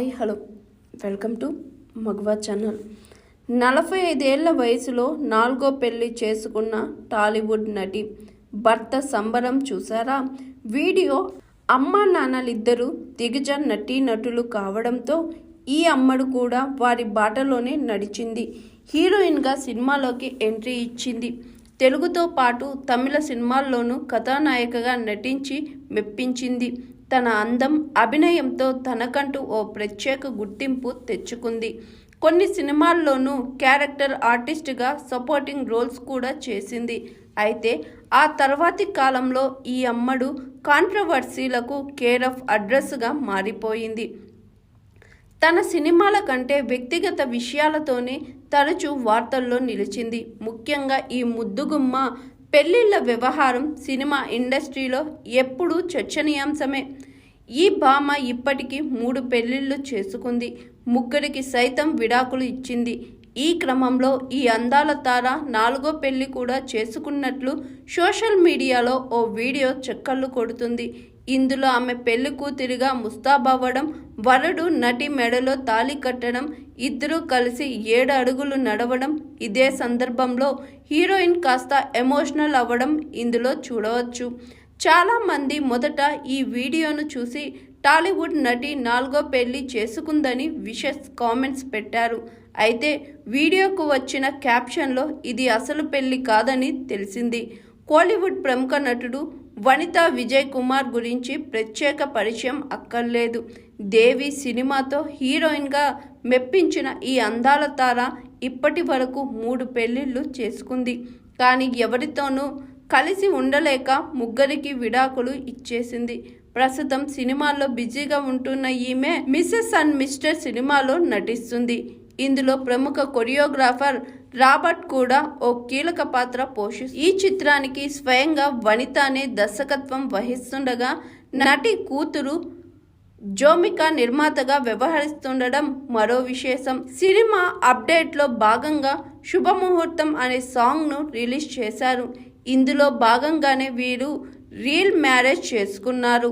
Hi hello welcome to Magava channel. 45 ఏళ్ల వయసులో 4వ పెళ్లి చేసుకున్న టాలీవుడ్ నటి భర్త సంబరం చూసారా? వీడియో అమ్మా నాన్నలిద్దరూ దిగ్గజ నటీనటులు కావడంతో ఈ అమ్మడు కూడా వారి బాటలోనే నడిచింది. హీరోయిన్గా సినిమాలోకి ఎంట్రీ ఇచ్చింది. తెలుగుతో పాటు తమిళ సినిమాల్లోనూ కథానాయికగా నటించి మెప్పించింది. తన అందం, అభినయంతో తనకంటూ ఓ ప్రత్యేక గుర్తింపు తెచ్చుకుంది. కొన్ని సినిమాల్లోనూ క్యారెక్టర్ ఆర్టిస్ట్గా సపోర్టింగ్ రోల్స్ కూడా చేసింది. అయితే ఆ తర్వాతి కాలంలో ఈ అమ్మడు కాంట్రవర్సీలకు కేర్ ఆఫ్ అడ్రస్గా మారిపోయింది. తన సినిమాల కంటే వ్యక్తిగత విషయాలతోనే తరచూ వార్తల్లో నిలిచింది. ముఖ్యంగా ఈ ముద్దుగుమ్మ పెళ్లిళ్ల వ్యవహారం సినిమా ఇండస్ట్రీలో ఎప్పుడూ చర్చనీయాంశమే. ఈ భామ ఇప్పటికీ 3 పెళ్లిళ్లు చేసుకుంది. 3కి సైతం విడాకులు ఇచ్చింది. ఈ క్రమంలో ఈ అందాల తార 4వ పెళ్లి కూడా చేసుకున్నట్లు సోషల్ మీడియాలో ఓ వీడియో చక్కర్లు కొడుతుంది. ఇందులో ఆమె పెళ్లి కూతురిగా ముస్తాబవ్వడం, వరుడు నటి మెడలో తాళి కట్టడం, ఇద్దరూ కలిసి 7 అడుగులు నడవడం. ఇదే సందర్భంలో హీరోయిన్ కాస్త ఎమోషనల్ అవ్వడం ఇందులో చూడవచ్చు. చాలామంది మొదట ఈ వీడియోను చూసి టాలీవుడ్ నటి 4వ పెళ్లి చేసుకుందని విషెస్ కామెంట్స్ పెట్టారు. అయితే వీడియోకు వచ్చిన క్యాప్షన్లో ఇది అసలు పెళ్లి కాదని తెలిసింది. కోలీవుడ్ ప్రముఖ నటుడు వనితా విజయ్ కుమార్ గురించి ప్రత్యేక పరిచయం అక్కర్లేదు. దేవి సినిమాతో హీరోయిన్గా మెప్పించిన ఈ అందాల తార ఇప్పటి వరకు 3 పెళ్లిళ్లు చేసుకుంది. కానీ ఎవరితోనూ కలిసి ఉండలేక 3కి విడాకులు ఇచ్చేసింది. ప్రస్తుతం సినిమాల్లో బిజీగా ఉంటున్న ఈమె మిసెస్ అండ్ మిస్టర్ సినిమాలో నటిస్తుంది. ఇందులో ప్రముఖ కొరియోగ్రాఫర్ రాబర్ట్ కూడా ఓ కీలక పాత్ర పోషిస్తుంది. ఈ చిత్రానికి స్వయంగా వనితానే దర్శకత్వం వహిస్తుండగా నటి కూతురు జోమికా నిర్మాతగా వ్యవహరిస్తుండడం మరో విశేషం. సినిమా అప్డేట్లో భాగంగా శుభముహూర్తం అనే సాంగ్ను రిలీజ్ చేశారు. ఇందులో భాగంగానే వీరు రియల్ మ్యారేజ్ చేసుకున్నారు.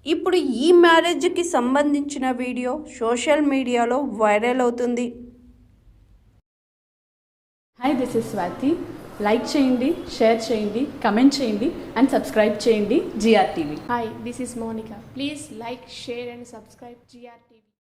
ఇప్పుడు ఈ మ్యారేజ్కి సంబంధించిన వీడియో సోషల్ మీడియాలో వైరల్ అవుతుంది. Hi, this is Swathi. Like చేయండి, షేర్ చేయండి, కమెంట్ చేయండి అండ్ సబ్స్క్రైబ్ చేయండి GR TV. Hi, this is Monica. Please like, share and subscribe GR TV.